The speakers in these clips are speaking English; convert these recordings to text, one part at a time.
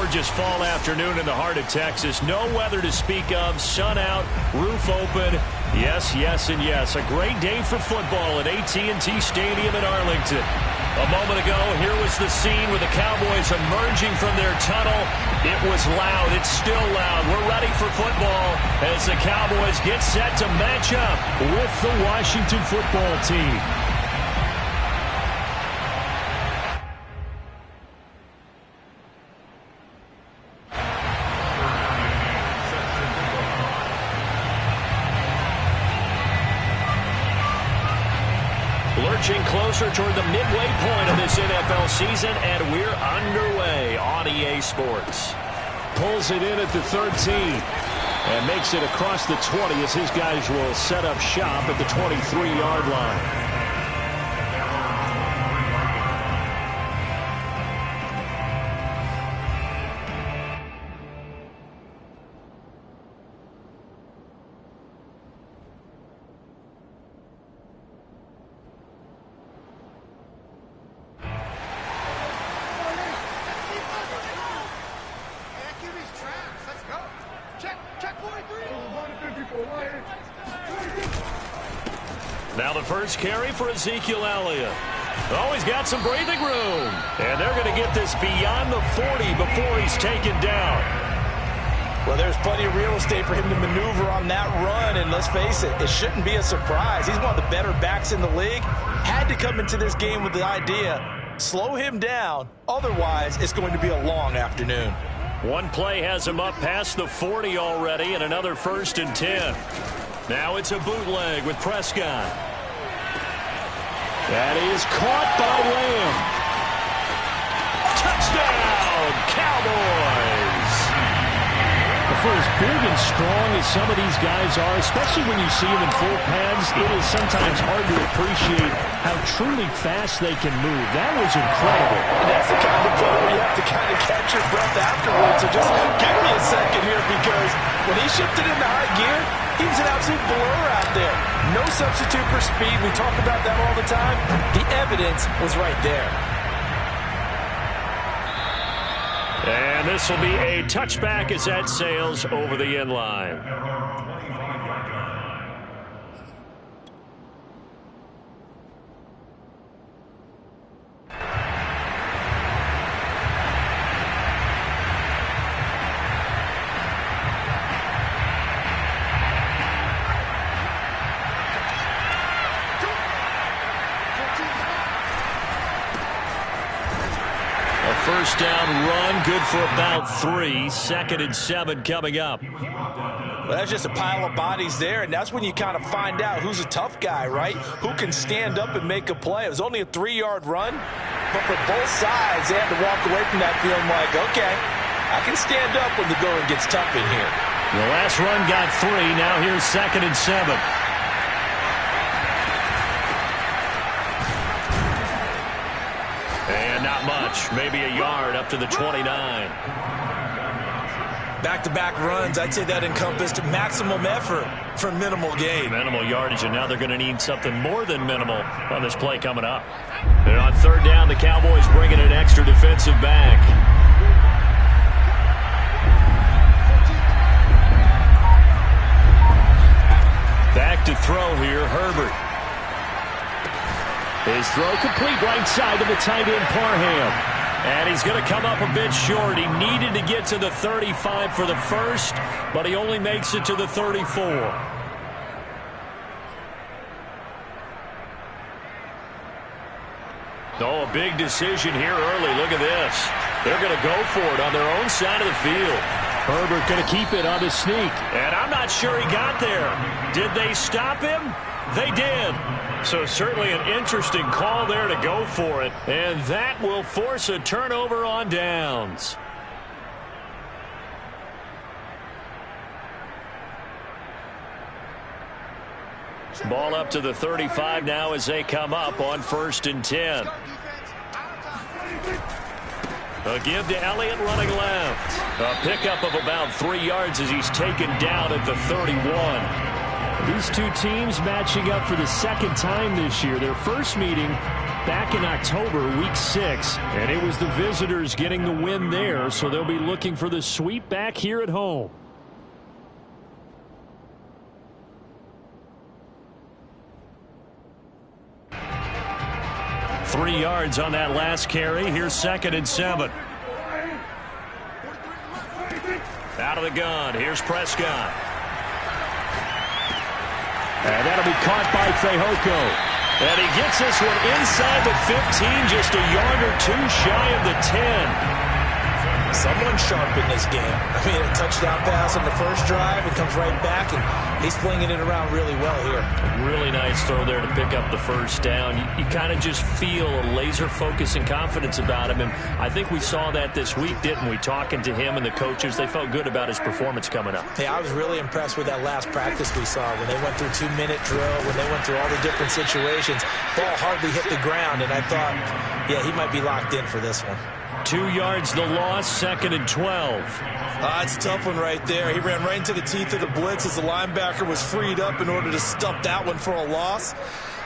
gorgeous fall afternoon in the heart of Texas. No weather to speak of. Sun out, roof open. Yes, yes, and yes. A great day for football at AT&T Stadium in Arlington. A moment ago, here was the scene with the Cowboys emerging from their tunnel. It was loud. It's still loud. We're ready for football as the Cowboys get set to match up with the Washington football team. Lurching closer toward the midway point of this NFL season, and we're underway on EA Sports. Pulls it in at the 13 and makes it across the 20 as his guys will set up shop at the 23-yard line. Now the first carry for Ezekiel Elliott. Oh, he's got some breathing room. And they're going to get this beyond the 40 before he's taken down. Well, there's plenty of real estate for him to maneuver on that run. And let's face it, it shouldn't be a surprise. He's one of the better backs in the league. Had to come into this game with the idea, slow him down. Otherwise, it's going to be a long afternoon. One play has him up past the 40 already, and another 1st and 10. Now it's a bootleg with Prescott. That is caught by Lamb. Touchdown, Cowboys! For as big and strong as some of these guys are, especially when you see them in full pads, it is sometimes hard to appreciate how truly fast they can move. That was incredible. And that's the kind of play where you have to kind of catch your breath afterwards. So just give me a second here, because when he shifted into high gear, he was an absolute blur out there. No substitute for speed. We talk about that all the time. The evidence was right there. And this will be a touchback as that sails over the end line. First down run, good for about 3. 2nd and 7 coming up. Well, that's just a pile of bodies there, and that's when you kind of find out who's a tough guy, right? Who can stand up and make a play. It was only a 3-yard run, but for both sides, they had to walk away from that feeling like, okay, I can stand up when the going gets tough in here. The last run got 3. Now here's 2nd and 7. Much, maybe a yard up to the 29. Back-to-back runs, I'd say that encompassed maximum effort for minimal gain. Minimal yardage, and now they're going to need something more than minimal on this play coming up. And on 3rd down, the Cowboys bringing an extra defensive back. Back to throw here, Herbert. His throw complete right side to the tight end, Parham. And he's going to come up a bit short. He needed to get to the 35 for the first, but he only makes it to the 34. Oh, a big decision here early. Look at this. They're going to go for it on their own side of the field. Herbert going to keep it on his sneak. And I'm not sure he got there. Did they stop him? They did. So certainly an interesting call there to go for it. And that will force a turnover on downs. Ball up to the 35 now as they come up on 1st and 10. A give to Elliott running left. A pickup of about 3 yards as he's taken down at the 31. These two teams matching up for the 2nd time this year. Their first meeting back in October, week 6, and it was the visitors getting the win there, so they'll be looking for the sweep back here at home. Three yards on that last carry. Here's 2nd and 7. Out of the gun. Here's Prescott. And that'll be caught by Fehoko. And he gets this one inside the 15, just a yard or two shy of the 10. Someone sharp in this game. I mean, a touchdown pass on the first drive. It comes right back, and he's flinging it around really well here. Really nice throw there to pick up the first down. You kind of just feel a laser focus and confidence about him. And I think we saw that this week, didn't we? Talking to him and the coaches, they felt good about his performance coming up. Yeah, I was really impressed with that last practice we saw when they went through 2-minute drill, when they went through all the different situations. Ball hardly hit the ground, and I thought, yeah, he might be locked in for this one. 2 yards the loss, 2nd and 12. It's a tough one right there. He ran right into the teeth of the blitz as the linebacker was freed up in order to stuff that one for a loss.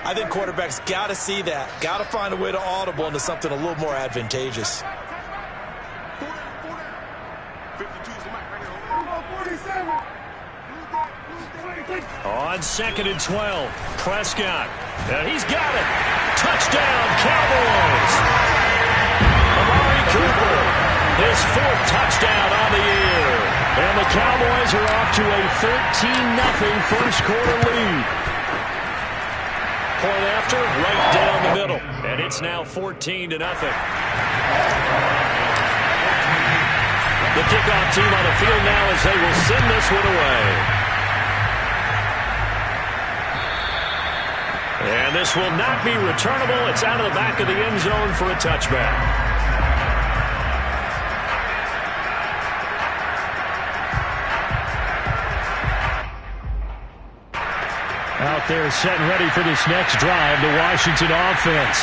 I think quarterbacks got to see that. Got to find a way to audible into something a little more advantageous. On 2nd and 12, Prescott. And he's got it. Touchdown, Cowboys. Cooper, his 4th touchdown on the year. And the Cowboys are off to a 13-0 first quarter lead. Point after, right down the middle. And it's now 14-0. The kickoff team on the field now as they will send this one away. And this will not be returnable. It's out of the back of the end zone for a touchback. Out there setting ready for this next drive, the Washington offense.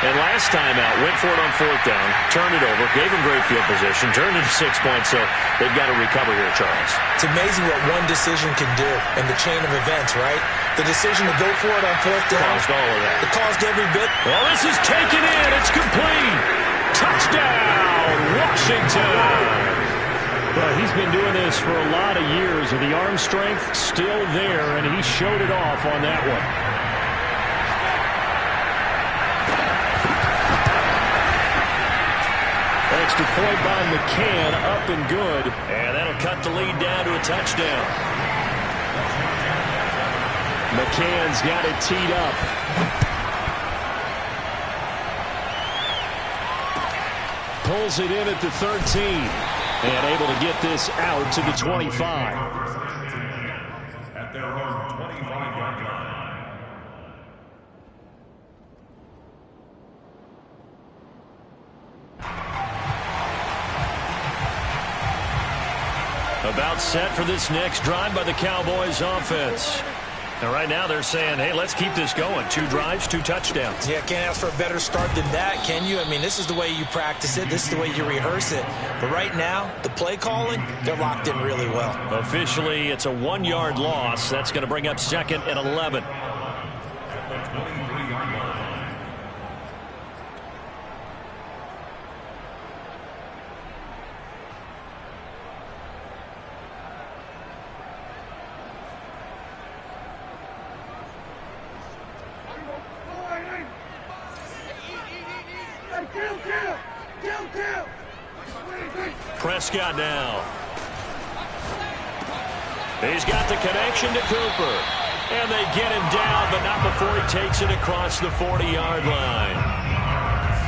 And last time out, went for it on 4th down, turned it over, gave him great field position, turned it to 6 points, so they've got to recover here, Charles. It's amazing what one decision can do in the chain of events, right? The decision to go for it on 4th down. Caused all of that. It caused every bit. Well, this is taken in. It's complete. Touchdown, Washington. Well, he's been doing this for a lot of years, and the arm strength still there, and he showed it off on that one. Extra point by McCann, up and good. And that'll cut the lead down to a touchdown. McCann's got it teed up. Pulls it in at the 13. And able to get this out to the 25. At their own 25-yard line. About set for this next drive by the Cowboys offense. And right now they're saying, hey, let's keep this going. 2 drives, 2 touchdowns. Yeah, can't ask for a better start than that, can you? I mean, this is the way you practice it. This is the way you rehearse it. But right now, the play calling, they're locked in really well. Officially, it's a 1-yard loss. That's going to bring up 2nd and 11. Prescott now. He's got the connection to Cooper. And they get him down, but not before he takes it across the 40-yard line.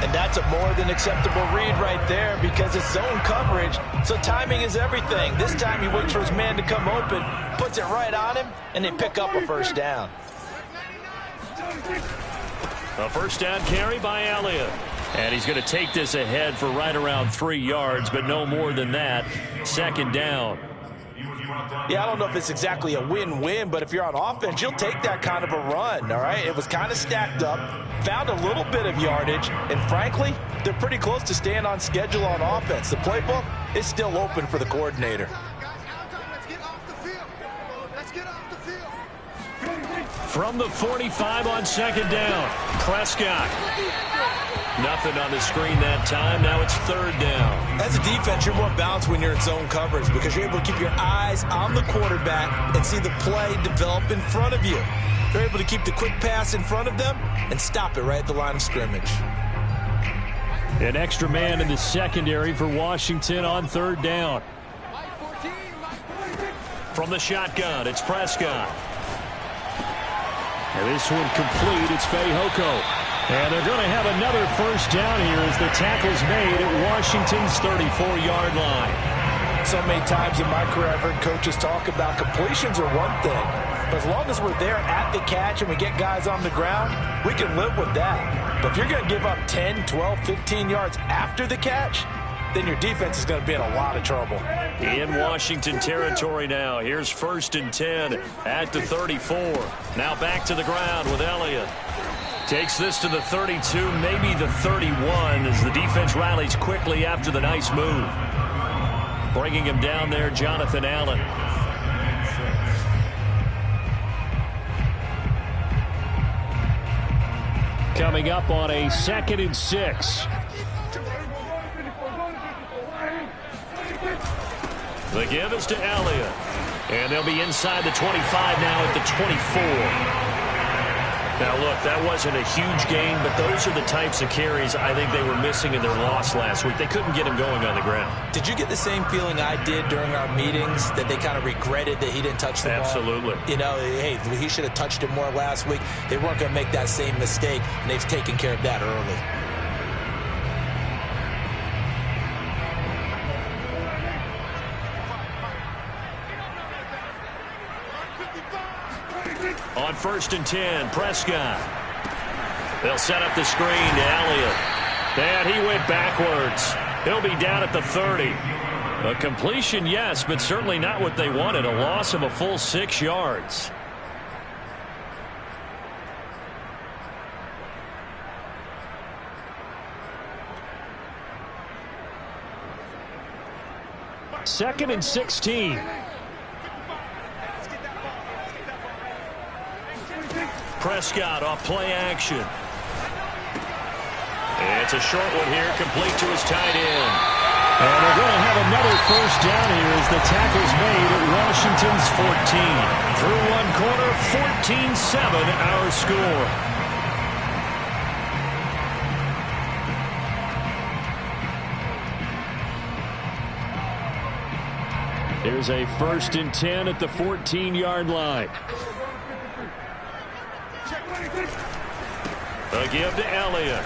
And that's a more than acceptable read right there because it's zone coverage, so timing is everything. This time he waits for his man to come open, puts it right on him, and they pick up a first down. A first down carry by Elliott. And he's going to take this ahead for right around 3 yards, but no more than that. 2nd down. Yeah, I don't know if it's exactly a win-win, but if you're on offense, you'll take that kind of a run, all right? It was kind of stacked up, found a little bit of yardage, and frankly, they're pretty close to staying on schedule on offense. The playbook is still open for the coordinator. From the 45 on second down. Prescott. Nothing on the screen that time. Now it's third down. As a defense, you're more balanced when you're in zone coverage because you're able to keep your eyes on the quarterback and see the play develop in front of you. You're able to keep the quick pass in front of them and stop it right at the line of scrimmage. An extra man in the secondary for Washington on third down. From the shotgun, it's Prescott. And this one complete. It's Fehoko. And they're going to have another first down here as the tackle's made at Washington's 34-yard line. So many times in my career, I've heard coaches talk about completions are one thing. But as long as we're there at the catch and we get guys on the ground, we can live with that. But if you're going to give up 10, 12, 15 yards after the catch, then your defense is going to be in a lot of trouble. In Washington territory now. Here's 1st and 10 at the 34. Now back to the ground with Elliott. Takes this to the 32, maybe the 31, as the defense rallies quickly after the nice move. Bringing him down there, Jonathan Allen. Coming up on a 2nd and 6. The give is to Elliott. And they'll be inside the 25 now at the 24. Now, look, that wasn't a huge gain, but those are the types of carries I think they were missing in their loss last week. They couldn't get him going on the ground. Did you get the same feeling I did during our meetings, that they kind of regretted that he didn't touch the ball? Absolutely. You know, hey, he should have touched it more last week. They weren't going to make that same mistake, and they've taken care of that early. On 1st and 10, Prescott. They'll set up the screen to Elliott. And he went backwards. He'll be down at the 30. A completion, yes, but certainly not what they wanted. A loss of a full 6 yards. Second and 16. Prescott off play action. It's a short one here, complete to his tight end. And they're going to have another first down here as the tackle's made at Washington's 14. Through one quarter, 14-7 our score. There's a 1st and 10 at the 14-yard line. A give to Elliott.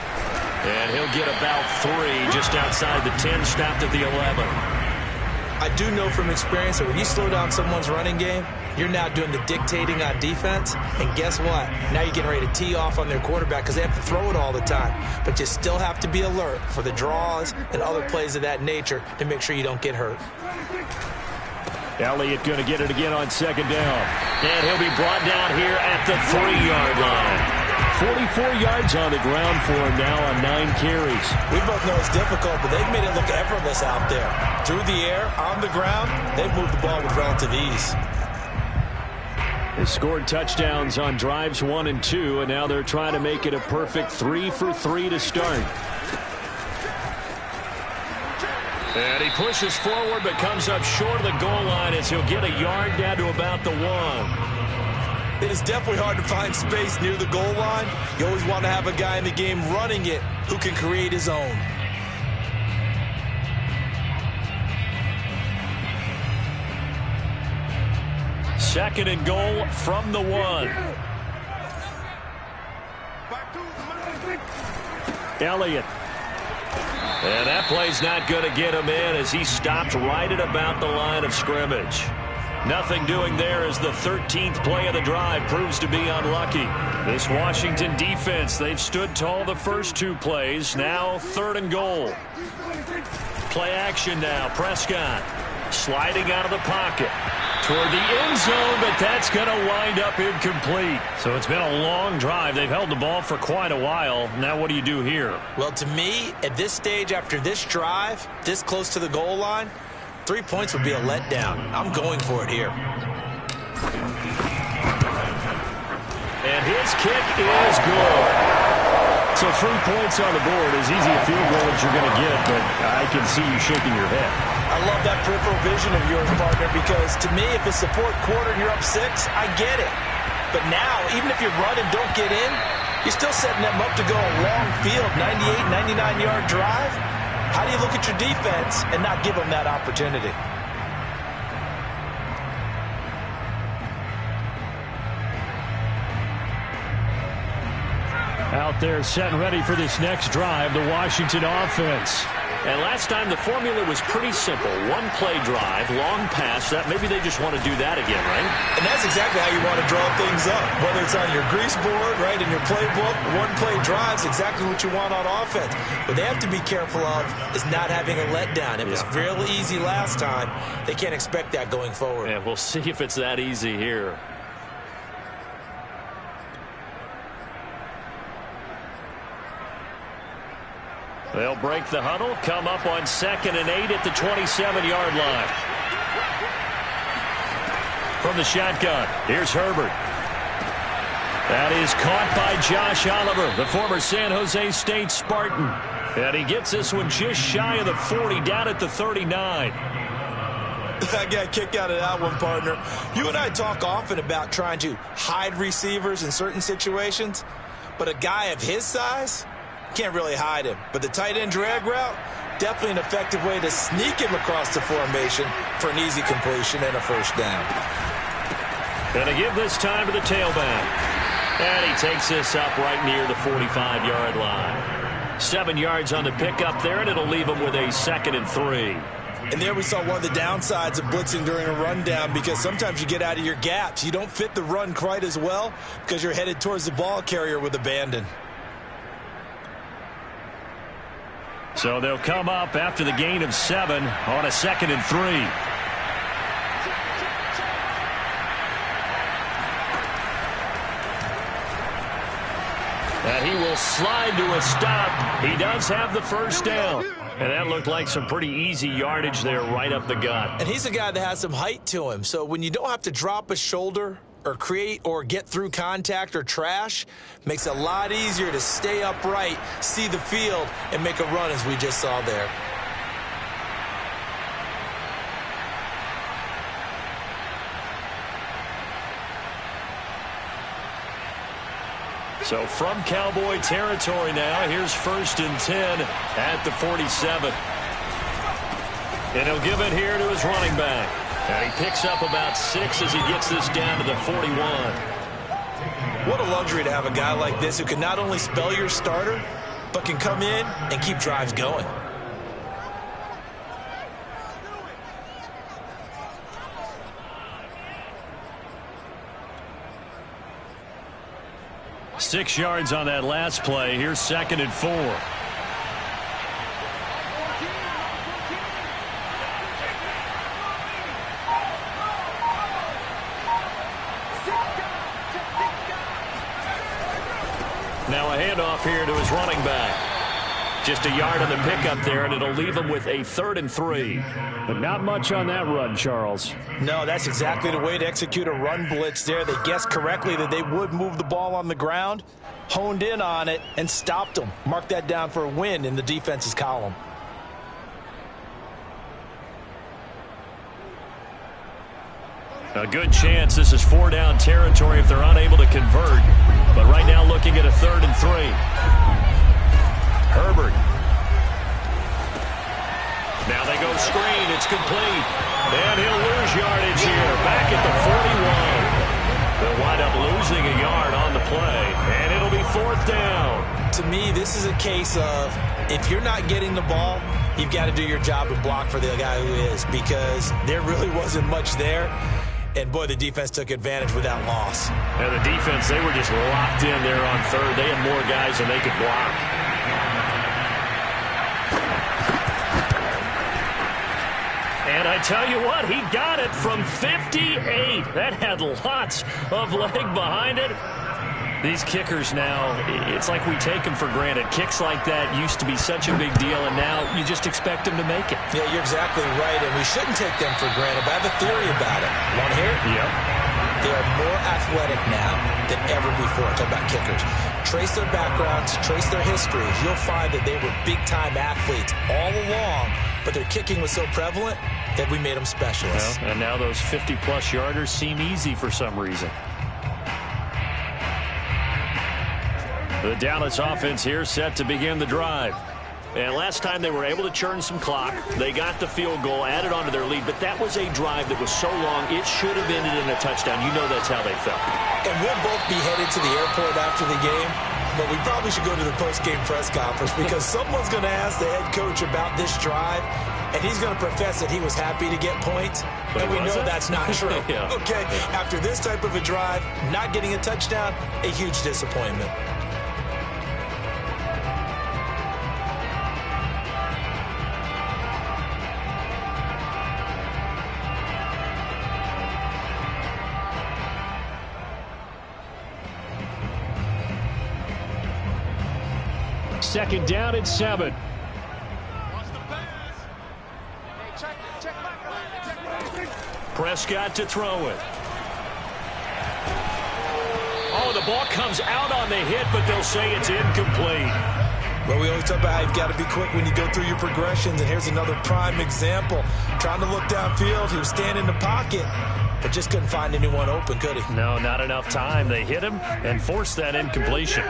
And he'll get about 3 just outside the 10, stopped at the 11. I do know from experience that when you slow down someone's running game, you're now doing the dictating on defense. And guess what? Now you're getting ready to tee off on their quarterback because they have to throw it all the time. But you still have to be alert for the draws and other plays of that nature to make sure you don't get hurt. Elliott going to get it again on 2nd down. And he'll be brought down here at the 3-yard line. 44 yards on the ground for him now on 9 carries. We both know it's difficult, but they've made it look effortless out there. Through the air, on the ground, they've moved the ball with relative ease. They scored touchdowns on drives 1 and 2, and now they're trying to make it a perfect 3 for 3 to start. And he pushes forward but comes up short of the goal line as he'll get a yard down to about the 1. It is definitely hard to find space near the goal line. You always want to have a guy in the game running it who can create his own. Second and goal from the 1. Elliott. And that play's not going to get him in as he stopped right at about the line of scrimmage. Nothing doing there as the 13th play of the drive proves to be unlucky. This Washington defense, they've stood tall the first 2 plays. Now 3rd and goal. Play action now. Prescott sliding out of the pocket toward the end zone, but that's going to wind up incomplete. So it's been a long drive. They've held the ball for quite a while. Now what do you do here? Well, to me, at this stage after this drive, this close to the goal line, 3 points would be a letdown. I'm going for it here. kick is good. So 3 points on the board, as easy a field goal as you're going to get, but I can see you shaking your head. I love that peripheral vision of yours, partner, because to me, if it's the fourth quarter and you're up 6, I get it. But now, even if you run and don't get in, you're still setting them up to go a long field, 98, 99-yard drive. How do you look at your defense and not give them that opportunity? Out there set and ready for this next drive, the Washington offense. And last time the formula was pretty simple. One play drive, long pass. That maybe they just want to do that again, right? And that's exactly how you want to draw things up. Whether it's on your grease board, right, in your playbook, one play drive's exactly what you want on offense. What they have to be careful of is not having a letdown. It was real easy last time. They can't expect that going forward. Yeah, we'll see if it's that easy here. They'll break the huddle, come up on 2nd and 8 at the 27-yard line. From the shotgun, here's Herbert. That is caught by Josh Oliver, the former San Jose State Spartan. And he gets this one just shy of the 40, down at the 39. I got a kick out of that one, partner. You and I talk often about trying to hide receivers in certain situations, but a guy of his size can't really hide him. But the tight end drag route, definitely an effective way to sneak him across the formation for an easy completion and a first down. Going to give this time to the tailback. And he takes this up right near the 45-yard line. 7 yards on the pickup there, and it'll leave him with a 2nd and 3. And there we saw one of the downsides of blitzing during a rundown, because sometimes you get out of your gaps. You don't fit the run quite as well because you're headed towards the ball carrier with abandon. So they'll come up after the gain of 7 on a 2nd and 3. And he will slide to a stop. He does have the first down. And that looked like some pretty easy yardage there right up the gut. And he's a guy that has some height to him. So when you don't have to drop a shoulder or create or get through contact or trash, makes it a lot easier to stay upright, see the field, and make a run as we just saw there. So from Cowboy territory now, here's 1st and 10 at the 47. And he'll give it here to his running back. And he picks up about 6 as he gets this down to the 41. What a luxury to have a guy like this who can not only spell your starter, but can come in and keep drives going. Six yards on that last play. Here's 2nd and 4. Now a handoff here to his running back. Just a yard on the pickup there, and it'll leave him with a 3rd and 3. But not much on that run, Charles. No, that's exactly the way to execute a run blitz there. They guessed correctly that they would move the ball on the ground, honed in on it, and stopped them. Mark that down for a win in the defense's column. A good chance this is 4-down territory if they're unable to convert. But right now looking at a 3rd and 3. Herbert. Now they go screen. It's complete. And he'll lose yardage here. Back at the 41. They'll wind up losing a yard on the play. And it'll be 4th down. To me, this is a case of if you're not getting the ball, you've got to do your job and block for the guy who is, because there really wasn't much there. And, boy, the defense took advantage with that loss. And the defense, they were just locked in there on 3rd. They had more guys than they could block. And I tell you what, he got it from 58. That had lots of leg behind it. These kickers now, it's like we take them for granted. Kicks like that used to be such a big deal, and now you just expect them to make it. Yeah, you're exactly right, and we shouldn't take them for granted. But I have a theory about it. Want to hear it? Yep. They are more athletic now than ever before. Talk about kickers. Trace their backgrounds, trace their histories. You'll find that they were big-time athletes all along, but their kicking was so prevalent that we made them specialists. Well, and now those 50-plus yarders seem easy for some reason. The Dallas offense here set to begin the drive. And last time they were able to churn some clock. They got the field goal, added on to their lead, but that was a drive that was so long, it should have ended in a touchdown. You know that's how they felt. And we'll both be headed to the airport after the game, but we probably should go to the post-game press conference because someone's going to ask the head coach about this drive, and he's going to profess that he was happy to get points, and we know that's not true. Yeah. Okay, after this type of a drive, not getting a touchdown, a huge disappointment. Second down and 7. Prescott to throw it. Oh, the ball comes out on the hit, but they'll say it's incomplete. Well, we always talk about how you've got to be quick when you go through your progressions, and here's another prime example. Trying to look downfield, he was standing in the pocket, but just couldn't find anyone open, could he? No, not enough time. They hit him and forced that incompletion.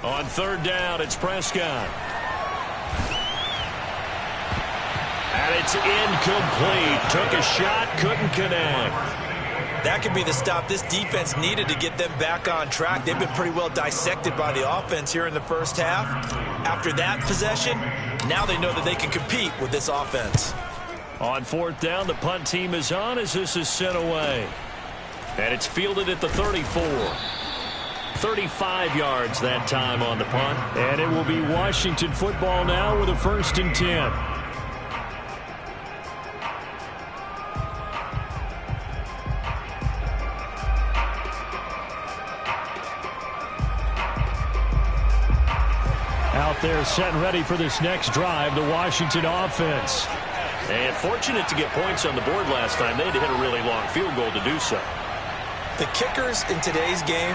On third down, it's Prescott. And it's incomplete. Took a shot, couldn't connect. That could be the stop this defense needed to get them back on track. They've been pretty well dissected by the offense here in the first half. After that possession, now they know that they can compete with this offense. On fourth down, the punt team is on as this is sent away. And it's fielded at the 34. 35 yards that time on the punt. And it will be Washington football now with a 1st and 10. Out there set and ready for this next drive, the Washington offense. And fortunate to get points on the board last time. They had to hit a really long field goal to do so. The kickers in today's game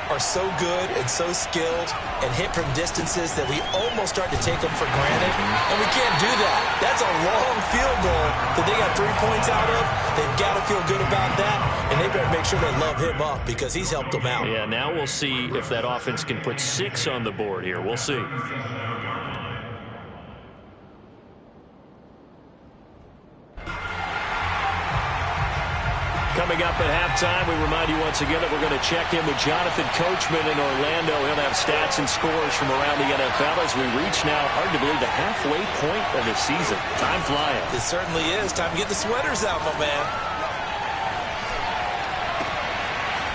are so good and so skilled and hit from distances that we almost start to take them for granted, and we can't do that. That's a long field goal that they got 3 points out of. They've got to feel good about that, and they better make sure they love him up because he's helped them out. Yeah, now we'll see if that offense can put 6 on the board here. We'll see. Coming up at halftime, we remind you once again that we're going to check in with Jonathan Coachman in Orlando. He'll have stats and scores from around the NFL as we reach now, hard to believe, the halfway point of the season. Time flying. It certainly is. Time to get the sweaters out, my man.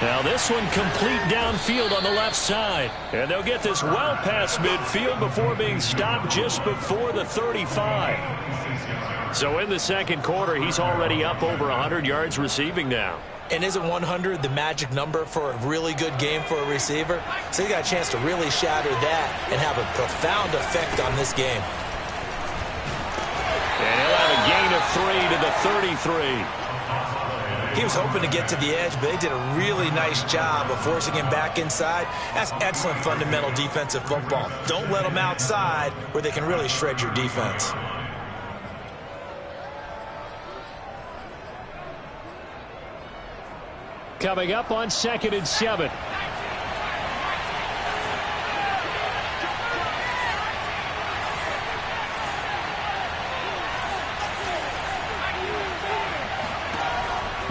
Now this one complete downfield on the left side. And they'll get this well past midfield before being stopped just before the 35. So in the second quarter, he's already up over 100 yards receiving now. And isn't 100 the magic number for a really good game for a receiver? So he got a chance to really shatter that and have a profound effect on this game. And he'll have a gain of 3 to the 33. He was hoping to get to the edge, but they did a really nice job of forcing him back inside. That's excellent fundamental defensive football. Don't let them outside where they can really shred your defense. Coming up on 2nd and 7.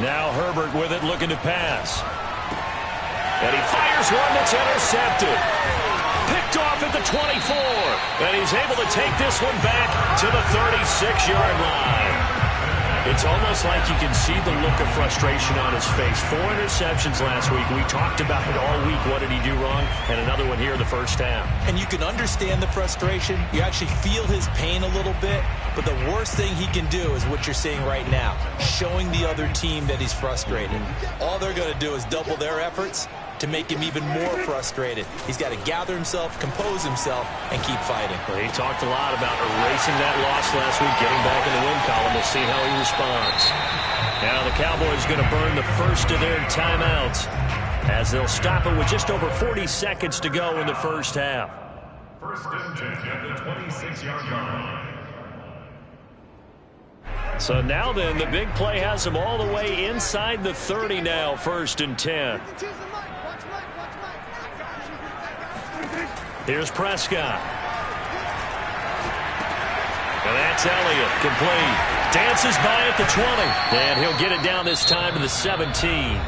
Now Herbert with it, looking to pass. And he fires one that's intercepted. Picked off at the 24. And he's able to take this one back to the 36-yard line. It's almost like you can see the look of frustration on his face. 4 interceptions last week. We talked about it all week. What did he do wrong? And another one here in the first half. And you can understand the frustration. You actually feel his pain a little bit. But the worst thing he can do is what you're seeing right now, showing the other team that he's frustrated. All they're going to do is double their efforts, to make him even more frustrated. He's got to gather himself, compose himself, and keep fighting. Well, he talked a lot about erasing that loss last week, getting back in the win column. We'll see how he responds. Now the Cowboys going to burn the first of their timeouts as they'll stop it with just over 40 seconds to go in the first half. First and 10 at the 26-yard line. So now then, the big play has them all the way inside the 30 now, first and 10. Here's Prescott. And that's Elliott, complete. Dances by at the 20. And he'll get it down this time to the 17.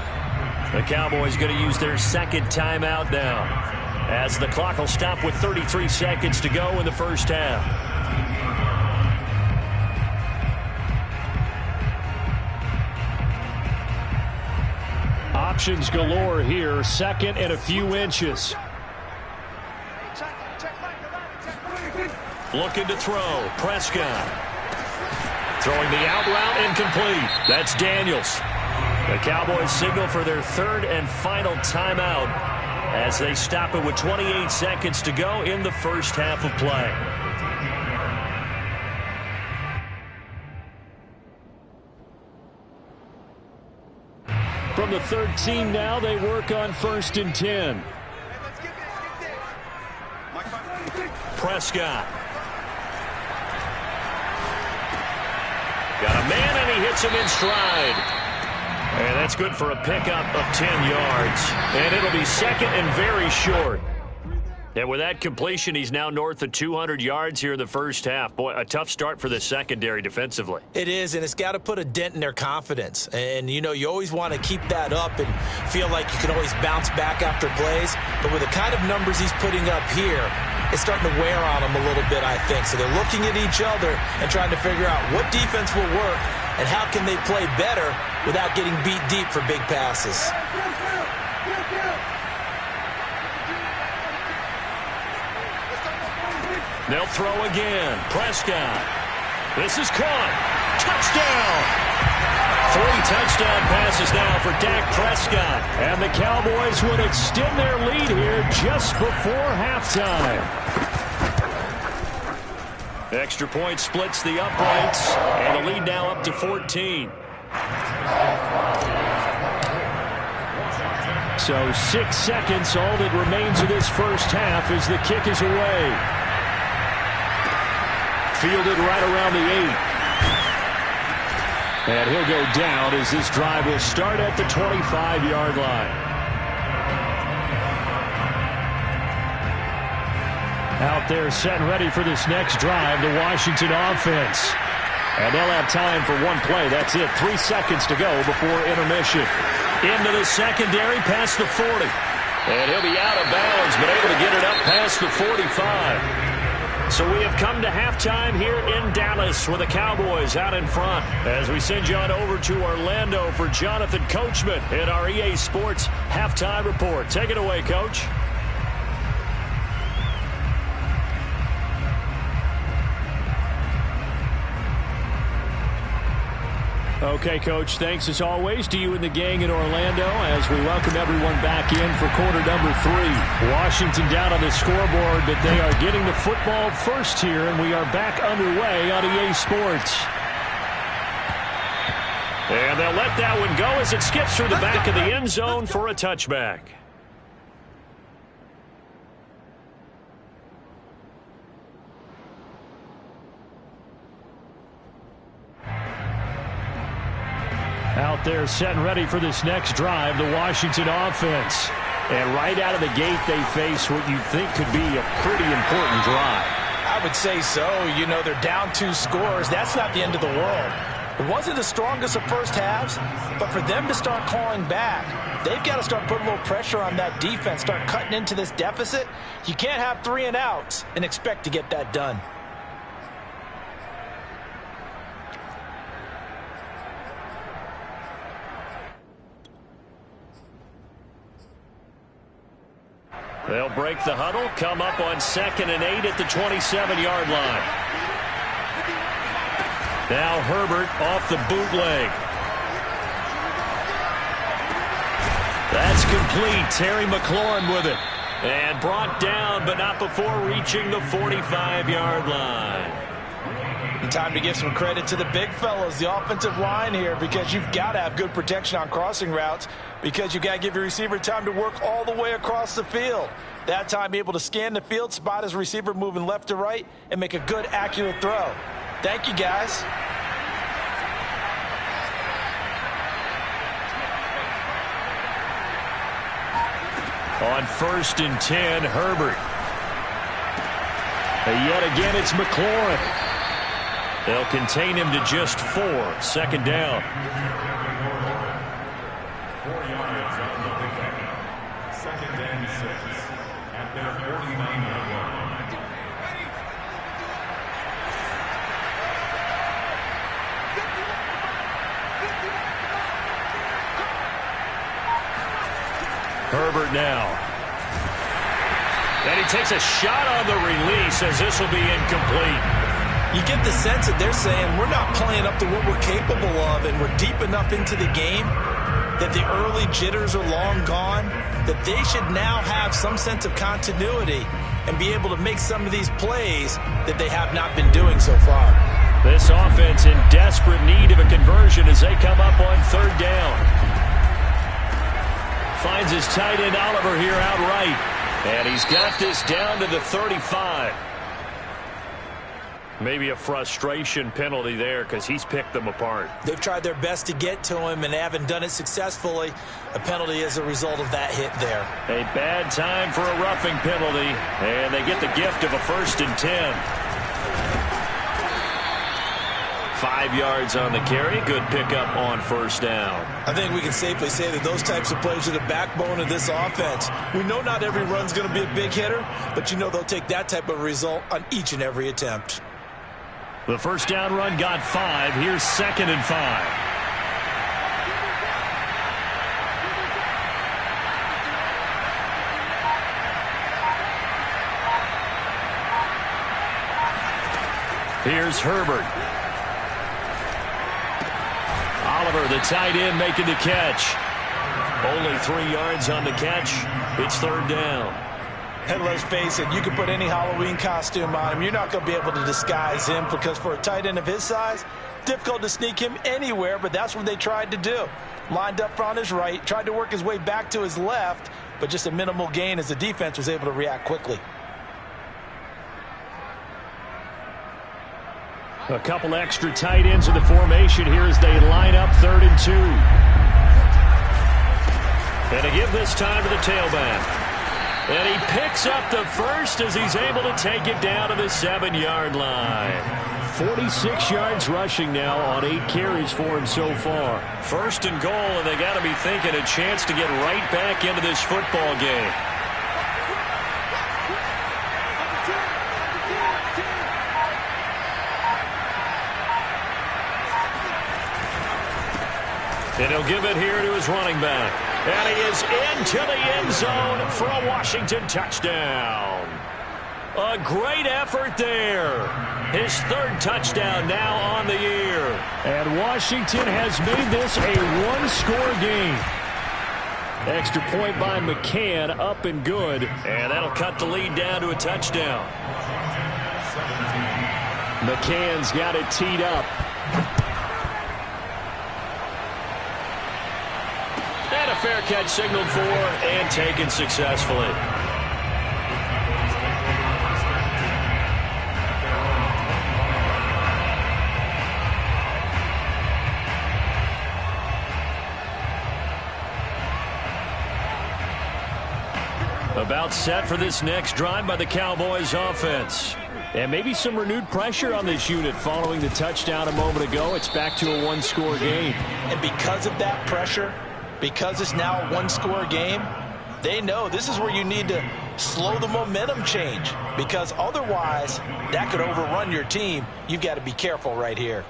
The Cowboys going to use their second timeout now, as the clock will stop with 33 seconds to go in the first half. Options galore here. Second and a few inches. Looking to throw. Prescott. Throwing the out route, incomplete. That's Daniels. The Cowboys signal for their third and final timeout as they stop it with 28 seconds to go in the first half of play. From the 13 now, they work on first and 10. Prescott. Got a man, and he hits him in stride. And that's good for a pickup of 10 yards. And it'll be second and very short. And with that completion, he's now north of 200 yards here in the first half. Boy, a tough start for the secondary defensively. It is, and it's got to put a dent in their confidence. And, you know, you always want to keep that up and feel like you can always bounce back after plays. But with the kind of numbers he's putting up here, it's starting to wear on them a little bit, I think. So they're looking at each other and trying to figure out what defense will work and how can they play better without getting beat deep for big passes. They'll throw again. Prescott. This is caught. Touchdown! 3 touchdown passes now for Dak Prescott. And the Cowboys would extend their lead here just before halftime. Extra point splits the uprights, and the lead now up to 14. So 6 seconds, all that remains of this first half as the kick is away. Fielded right around the 8. And he'll go down as this drive will start at the 25-yard line. Out there set and ready for this next drive, the Washington offense. And they'll have time for one play. That's it. 3 seconds to go before intermission. Into the secondary past the 40. And he'll be out of bounds, but able to get it up past the 45. So we have come to halftime here in Dallas with the Cowboys out in front. As we send you on over to Orlando for Jonathan Coachman in our EA Sports Halftime Report. Take it away, Coach. Okay, Coach, thanks as always to you and the gang in Orlando as we welcome everyone back in for quarter number 3. Washington down on the scoreboard, but they are getting the football first here, and we are back underway on EA Sports. And they'll let that one go as it skips through the back of the end zone for a touchback. Out there set and ready for this next drive, the Washington offense. And right out of the gate, they face what you think could be a pretty important drive. I would say so. You know, they're down 2 scores. That's not the end of the world. It wasn't the strongest of first halves, but for them to start calling back, they've got to start putting a little pressure on that defense, start cutting into this deficit. You can't have 3 and outs and expect to get that done. They'll break the huddle, come up on 2nd and 8 at the 27-yard line. Now Herbert off the bootleg. That's complete. Terry McLaurin with it. And brought down, but not before reaching the 45-yard line. And time to give some credit to the big fellows, the offensive line here, because you've got to have good protection on crossing routes, because you've got to give your receiver time to work all the way across the field. That time, be able to scan the field, spot his receiver moving left to right, and make a good, accurate throw. Thank you, guys. On 1st and 10, Herbert. And yet again, it's McLaurin. They'll contain him to just 4. 2nd down. 4 yards on the pickup. 2nd and 6 at their 49-yard line. Herbert now. And he takes a shot on the release as this will be incomplete. You get the sense that they're saying we're not playing up to what we're capable of, and we're deep enough into the game that the early jitters are long gone, that they should now have some sense of continuity and be able to make some of these plays that they have not been doing so far. This offense in desperate need of a conversion as they come up on 3rd down. Finds his tight end Oliver here outright. And he's got this down to the 35. Maybe a frustration penalty there because he's picked them apart. They've tried their best to get to him and haven't done it successfully. A penalty is a result of that hit there. A bad time for a roughing penalty. And they get the gift of a 1st and 10. 5 yards on the carry. Good pickup on 1st down. I think we can safely say that those types of plays are the backbone of this offense. We know not every run's going to be a big hitter, but you know they'll take that type of result on each and every attempt. The 1st down run got 5. Here's 2nd and 5. Here's Herbert. Oliver, the tight end, making the catch. Only 3 yards on the catch. It's 3rd down. And let's face it, you can put any Halloween costume on him. You're not going to be able to disguise him because for a tight end of his size, difficult to sneak him anywhere, but that's what they tried to do. Lined up on his right, tried to work his way back to his left, but just a minimal gain as the defense was able to react quickly. A couple extra tight ends in the formation here as they line up 3rd and 2. And to give this time to the tailback. And he picks up the first as he's able to take it down to the 7-yard line. 46 yards rushing now on 8 carries for him so far. 1st and goal, and they got to be thinking a chance to get right back into this football game. And he'll give it here to his running back. And he is into the end zone for a Washington touchdown. A great effort there. His 3rd touchdown now on the year. And Washington has made this a 1-score game. Extra point by McCann, up and good. And that'll cut the lead down to a touchdown. McCann's got it teed up. And a fair catch signaled for and taken successfully. About set for this next drive by the Cowboys offense. And maybe some renewed pressure on this unit following the touchdown a moment ago. It's back to a 1-score game. And because of that pressure, because it's now a 1-score game, they know this is where you need to slow the momentum change, because otherwise that could overrun your team. You've got to be careful right here.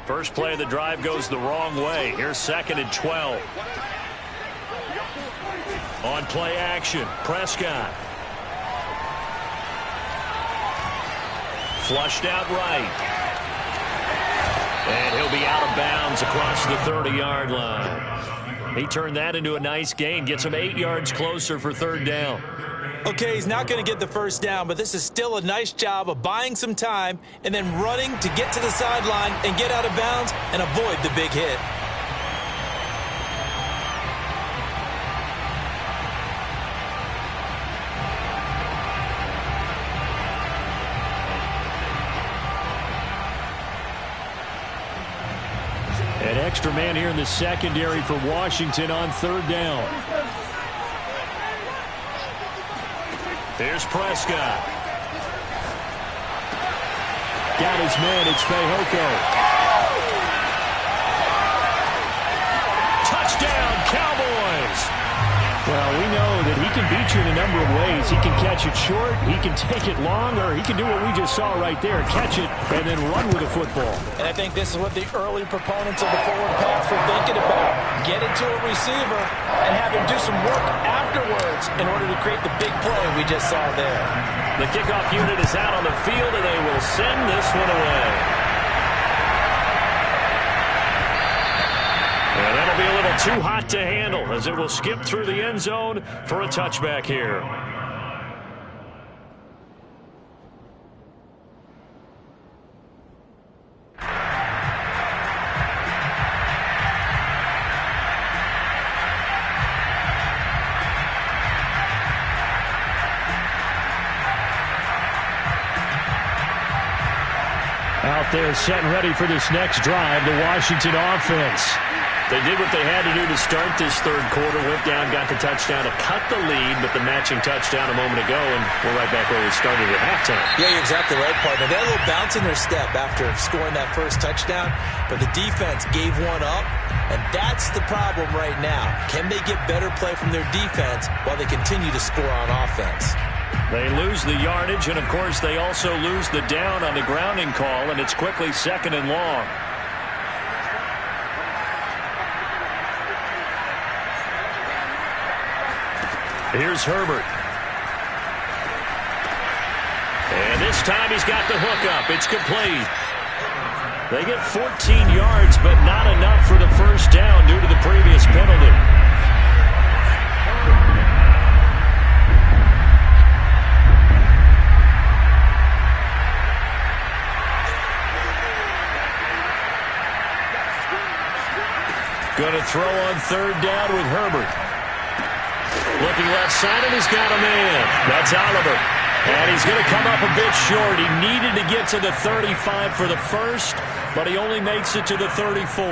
First play of the drive goes the wrong way. Here's 2nd and 12. On play action, Prescott. Flushed out right. And he'll be out of bounds across the 30-yard line. He turned that into a nice gain, gets him 8 yards closer for third down. Okay, he's not going to get the first down, but this is still a nice job of buying some time and then running to get to the sideline and get out of bounds and avoid the big hit. An extra man here in the secondary for Washington on third down. Here's Prescott. Got his man. It's Fehoko. Touchdown, Cowboys. Well, we know that he can beat you in a number of ways. He can catch it short, he can take it long, or he can do what we just saw right there, catch it and then run with the football. And I think this is what the early proponents of the forward pass were thinking about. Get it to a receiver and have him do some work afterwards in order to create the big play we just saw there. The kickoff unit is out on the field, and they will send this one away. And that'll be a little too hot to handle as it will skip through the end zone for a touchback here. Out there setting ready for this next drive, the Washington offense. They did what they had to do to start this third quarter. Went down, got the touchdown to cut the lead, but the matching touchdown a moment ago, and we're right back where we started at halftime. Yeah, you're exactly right, partner. They had a little bounce in their step after scoring that first touchdown, but the defense gave one up, and that's the problem right now. Can they get better play from their defense while they continue to score on offense? They lose the yardage, and, of course, they also lose the down on the grounding call, and it's quickly second and long. Here's Herbert. And this time he's got the hook up. It's complete. They get 14 yards, but not enough for the first down due to the previous penalty. Going to throw on third down with Herbert. Looking left side, and he's got a man. That's Oliver. And he's going to come up a bit short. He needed to get to the 35 for the first, but he only makes it to the 34.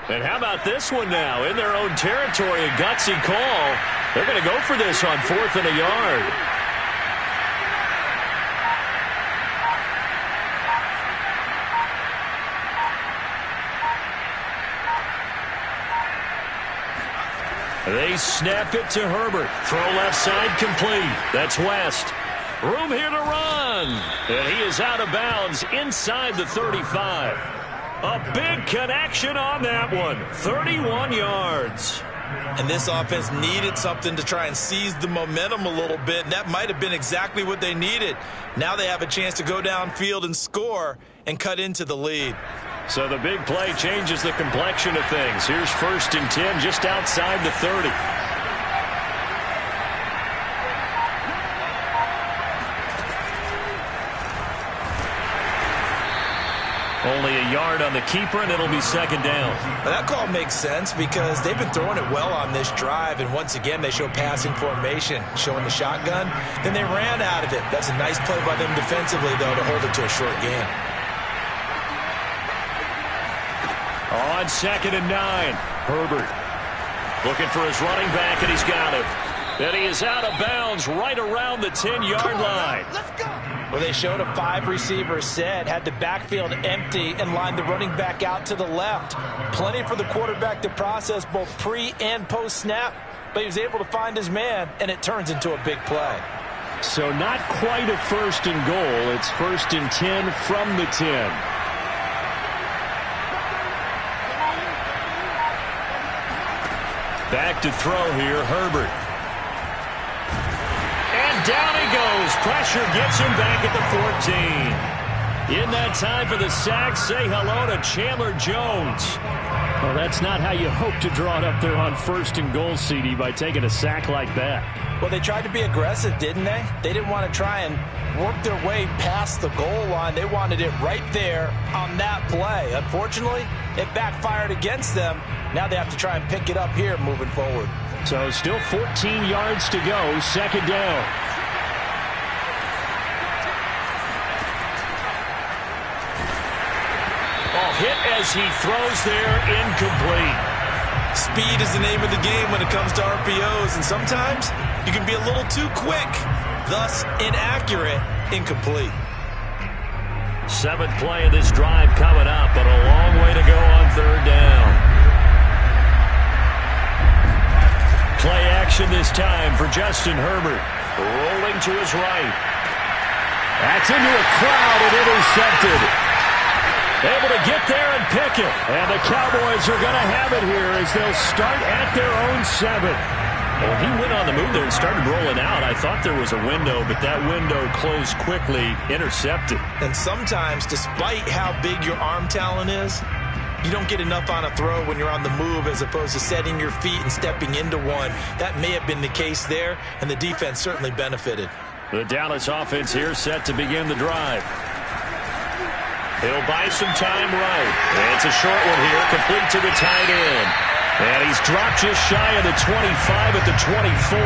And how about this one now? In their own territory, a gutsy call. They're going to go for this on 4th and a yard. They snap it to Herbert. Throw left side complete. That's West. Room here to run. And he is out of bounds inside the 35. A big connection on that one. 31 yards. And this offense needed something to try and seize the momentum a little bit, and that might have been exactly what they needed. Now they have a chance to go downfield and score and cut into the lead. So the big play changes the complexion of things. Here's 1st and 10 just outside the 30. Only a yard on the keeper, and it'll be second down. Well, that call makes sense because they've been throwing it well on this drive, and once again they show passing formation, showing the shotgun. Then they ran out of it. That's a nice play by them defensively, though, to hold it to a short gain. On 2nd and 9, Herbert looking for his running back, and he's got him. And he is out of bounds right around the 10-yard line. Let's go. Well, they showed a 5-receiver set, had the backfield empty, and lined the running back out to the left. Plenty for the quarterback to process both pre- and post-snap, but he was able to find his man, and it turns into a big play. So not quite a 1st and goal. It's 1st and 10 from the 10. Back to throw here, Herbert. And down he goes. Pressure gets him back at the 14. In that time for the sack, say hello to Chandler Jones. Well, that's not how you hope to draw it up there on 1st and goal, CD, by taking a sack like that. Well, they tried to be aggressive, didn't they? They didn't want to try and work their way past the goal line. They wanted it right there on that play. Unfortunately, it backfired against them. Now they have to try and pick it up here moving forward. So still 14 yards to go, 2nd down. Hit as he throws there, incomplete. Speed is the name of the game when it comes to RPOs, and sometimes you can be a little too quick, thus inaccurate, incomplete. 7th play of this drive coming up, but a long way to go on 3rd down. Play action this time for Justin Herbert. Rolling to his right. That's into a crowd and intercepted. Able to get there and pick it. And the Cowboys are going to have it here as they'll start at their own 7. Well, he went on the move there and started rolling out. I thought there was a window, but that window closed quickly, intercepted. And sometimes, despite how big your arm talent is, you don't get enough on a throw when you're on the move as opposed to setting your feet and stepping into one. That may have been the case there, and the defense certainly benefited. The Dallas offense here set to begin the drive. He'll buy some time right. And it's a short one here, complete to the tight end. And he's dropped just shy of the 25 at the 24.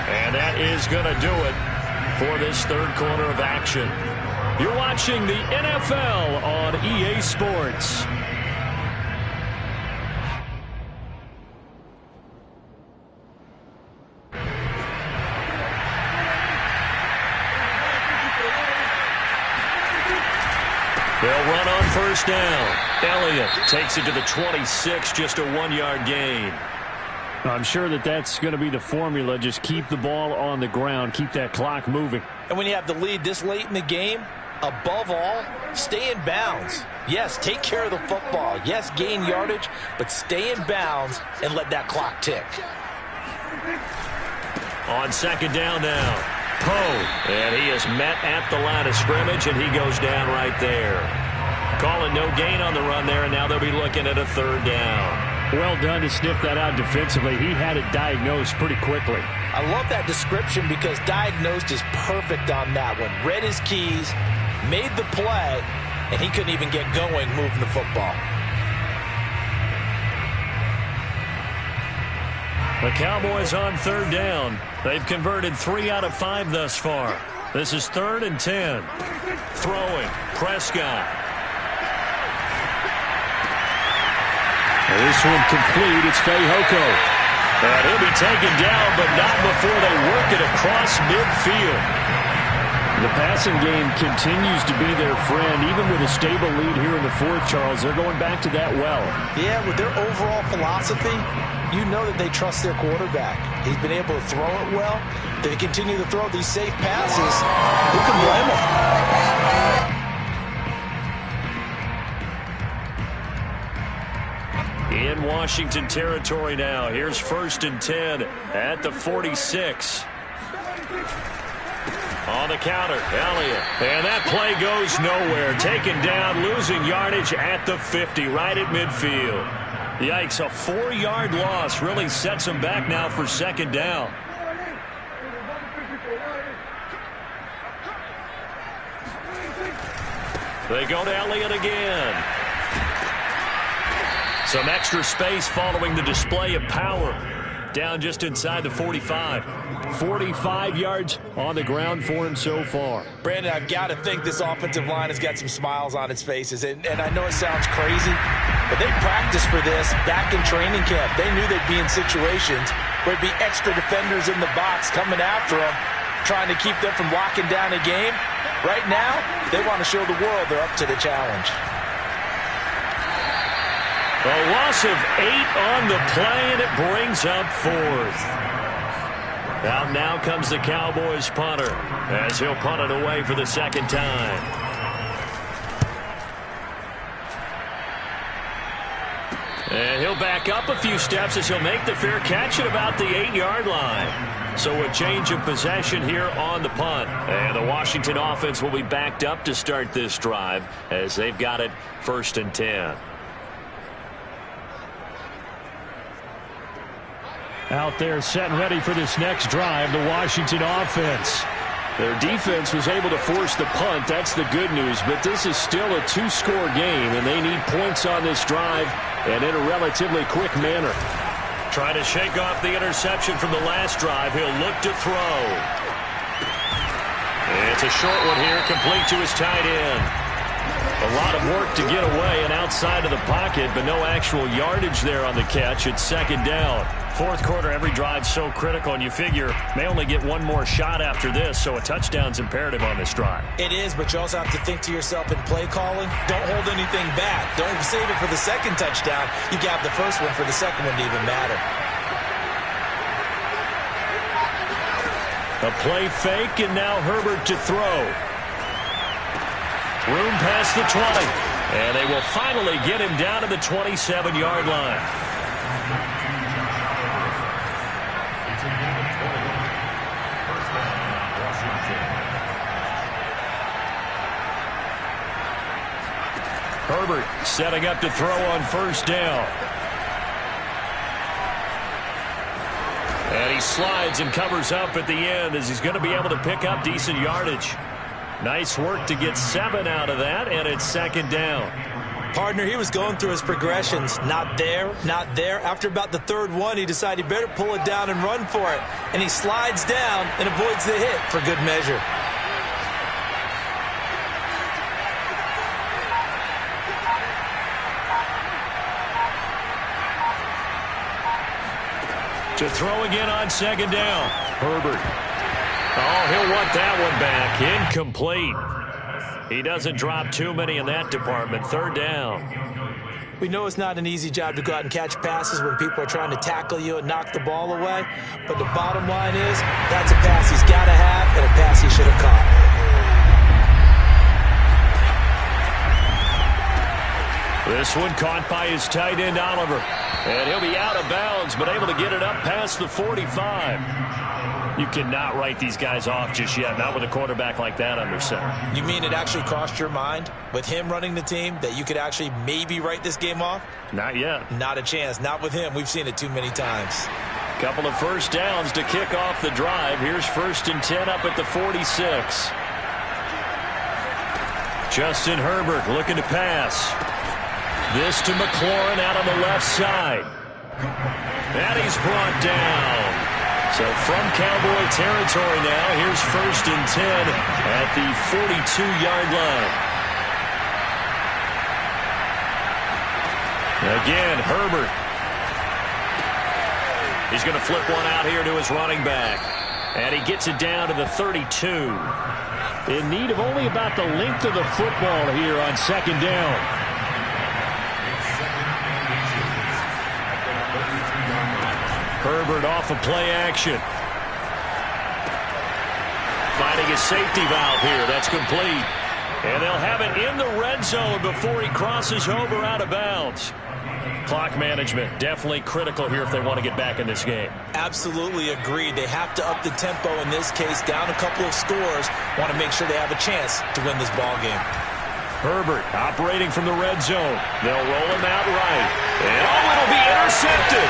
And that is going to do it for this 3rd quarter of action. You're watching the NFL on EA Sports. They'll run on 1st down. Elliott takes it to the 26, just a 1-yard gain. I'm sure that's going to be the formula. Just keep the ball on the ground. Keep that clock moving. And when you have the lead this late in the game, above all, stay in bounds. Yes, take care of the football. Yes, gain yardage, but stay in bounds and let that clock tick. On 2nd down now. Poe, and he is met at the line of scrimmage, and he goes down right there. Calling no gain on the run there, and now they'll be looking at a 3rd down. Well done to sniff that out defensively. He had it diagnosed pretty quickly. I love that description because diagnosed is perfect on that one. Read his keys, made the play, and he couldn't even get going moving the football. The Cowboys on 3rd down. They've converted 3 out of 5 thus far. This is 3rd and 10. Throwing. Prescott. And this one complete. It's Fehoko. And he'll be taken down, but not before they work it across midfield. The passing game continues to be their friend. Even with a stable lead here in the 4th, Charles, they're going back to that well. Yeah, with their overall philosophy, you know that they trust their quarterback. He's been able to throw it well. They continue to throw these safe passes. Who can blame them? In Washington territory now. Here's 1st and 10 at the 46. On the counter, Elliott. And that play goes nowhere. Taken down, losing yardage at the 50, right at midfield. Yikes, a 4-yard loss really sets them back now for 2nd down. They go to Elliott again. Some extra space following the display of power. Down just inside the 45. 45 yards on the ground for him so far. Brandon, I've got to think this offensive line has got some smiles on its faces. And I know it sounds crazy, but they practiced for this back in training camp. They knew they'd be in situations where there'd be extra defenders in the box coming after them, trying to keep them from locking down a game. Right now, they want to show the world they're up to the challenge. A loss of 8 on the play, and it brings up 4th. Out now comes the Cowboys punter as he'll punt it away for the 2nd time. And he'll back up a few steps as he'll make the fair catch at about the 8-yard line. So a change of possession here on the punt. And the Washington offense will be backed up to start this drive as they've got it 1st and 10. Out there set and ready for this next drive, the Washington offense. Their defense was able to force the punt. That's the good news. But this is still a 2-score game, and they need points on this drive and in a relatively quick manner. Trying to shake off the interception from the last drive. He'll look to throw. It's a short one here, complete to his tight end. A lot of work to get away and outside of the pocket, but no actual yardage there on the catch. It's 2nd down. 4th quarter, every drive's so critical, and you figure may only get one more shot after this, so a touchdown's imperative on this drive. It is, but you also have to think to yourself in play calling, don't hold anything back. Don't save it for the second touchdown. You got the first one for the second one to even matter. A play fake, and now Herbert to throw. Room past the 20. And they will finally get him down to the 27-yard line. Herbert setting up to throw on 1st down. And he slides and covers up at the end as he's going to be able to pick up decent yardage. Nice work to get 7 out of that, and it's 2nd down. Partner, he was going through his progressions. Not there, not there. After about the 3rd one, he decided he better pull it down and run for it. And he slides down and avoids the hit for good measure. To throw again on 2nd down. Herbert. Oh, he'll want that one back. Incomplete. He doesn't drop too many in that department. 3rd down. We know it's not an easy job to go out and catch passes when people are trying to tackle you and knock the ball away. But the bottom line is, that's a pass he's got to have and a pass he should have caught. This one caught by his tight end, Oliver. And he'll be out of bounds, but able to get it up past the 45. You cannot write these guys off just yet, not with a quarterback like that under center. You mean it actually crossed your mind with him running the team that you could actually maybe write this game off? Not yet. Not a chance. Not with him. We've seen it too many times. Couple of 1st downs to kick off the drive. Here's 1st and 10 up at the 46. Justin Herbert looking to pass. This to McLaurin out on the left side. And he's brought down. So from Cowboy territory now, here's 1st and 10 at the 42-yard line. Again, Herbert. He's going to flip one out here to his running back. And he gets it down to the 32. In need of only about the length of the football here on 2nd down. Herbert off of play action. Finding his safety valve here. That's complete. And they'll have it in the red zone before he crosses over out of bounds. Clock management definitely critical here if they want to get back in this game. Absolutely agreed. They have to up the tempo in this case. Down a couple of scores. Want to make sure they have a chance to win this ball game. Herbert operating from the red zone. They'll roll him out right. And it'll be intercepted.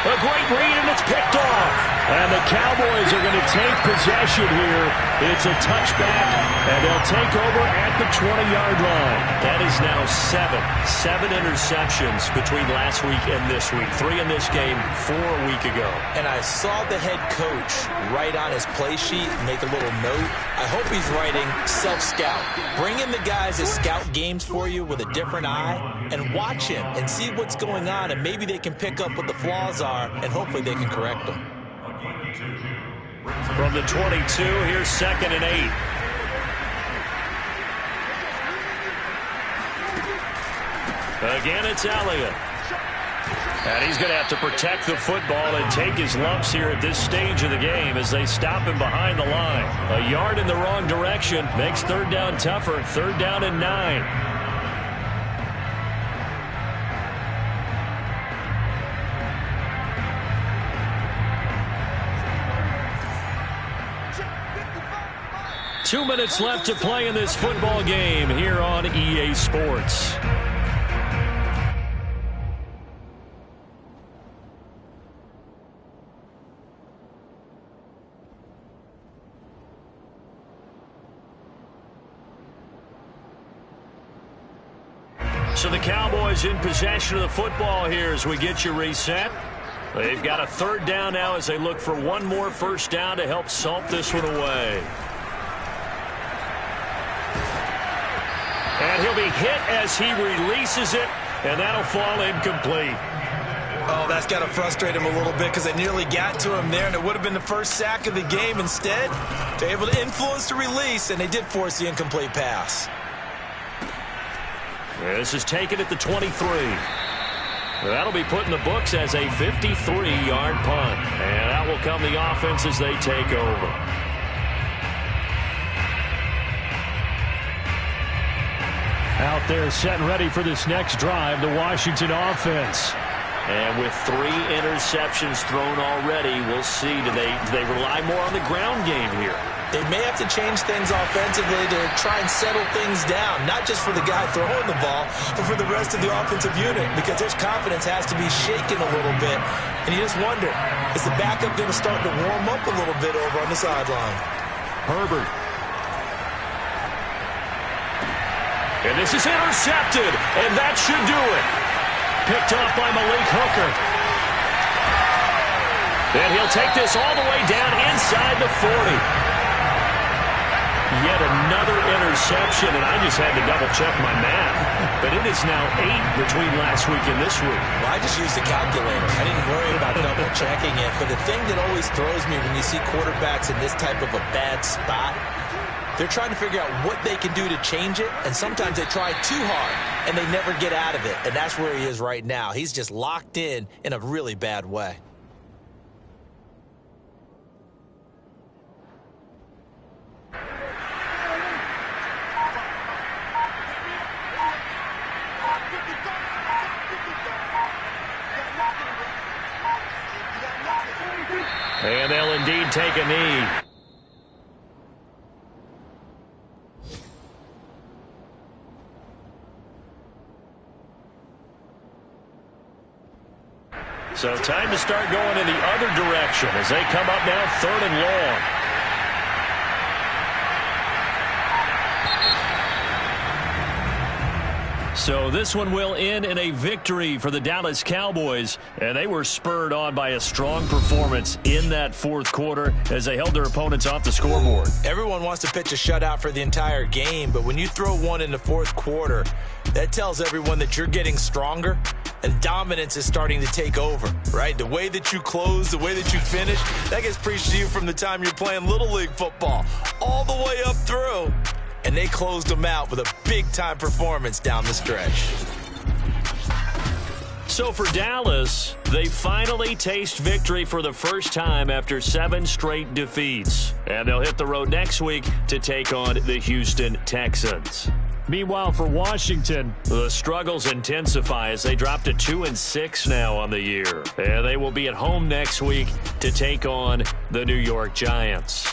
A great read, and it's picked off. And the Cowboys are going to take possession here. It's a touchback, and they'll take over at the 20-yard line. That is now 7 interceptions between last week and this week. 3 in this game, 4 a week ago. And I saw the head coach write on his play sheet, make a little note. I hope he's writing self-scout. Bring in the guys that scout games for you with a different eye and watch him and see what's going on, and maybe they can pick up what the flaws are, and hopefully they can correct them. From the 22, here's 2nd and 8. Again, it's Elliott. And he's going to have to protect the football and take his lumps here at this stage of the game as they stop him behind the line. A yard in the wrong direction makes 3rd down tougher. 3rd down and 9. 2 minutes left to play in this football game here on EA Sports. So the Cowboys in possession of the football here as we get you reset. They've got a third down now as they look for one more first down to help salt this one away. And he'll be hit as he releases it, and that'll fall incomplete. Oh, that's got to frustrate him a little bit because they nearly got to him there, and it would have been the first sack of the game. Instead, they're able to influence the release, and they did force the incomplete pass. This is taken at the 23. That'll be put in the books as a 53-yard punt. And that will come the offense as they take over. Out there set and ready for this next drive, the Washington offense. And with 3 interceptions thrown already, we'll see. Do they rely more on the ground game here? They may have to change things offensively to try and settle things down, not just for the guy throwing the ball, but for the rest of the offensive unit, because their confidence has to be shaken a little bit. And you just wonder, is the backup going to start to warm up a little bit over on the sideline? Herbert. And this is intercepted, and that should do it. Picked off by Malik Hooker. And he'll take this all the way down inside the 40. Yet another interception, and I just had to double-check my math. But it is now 8 between last week and this week. Well, I just used the calculator. I didn't worry about double-checking it. But the thing that always throws me when you see quarterbacks in this type of a bad spot, they're trying to figure out what they can do to change it, and sometimes they try too hard, and they never get out of it. And that's where he is right now. He's just locked in a really bad way. And they'll indeed take a knee. So time to start going in the other direction as they come up now 3rd and long. So this one will end in a victory for the Dallas Cowboys, and they were spurred on by a strong performance in that 4th quarter as they held their opponents off the scoreboard. Everyone wants to pitch a shutout for the entire game, but when you throw one in the 4th quarter, that tells everyone that you're getting stronger and dominance is starting to take over, right? The way that you close, the way that you finish, that gets preached to you from the time you're playing Little League football all the way up through. And they closed them out with a big-time performance down the stretch. So for Dallas, they finally taste victory for the first time after 7 straight defeats. And they'll hit the road next week to take on the Houston Texans. Meanwhile, for Washington, the struggles intensify as they drop to 2-6 now on the year. And they will be at home next week to take on the New York Giants.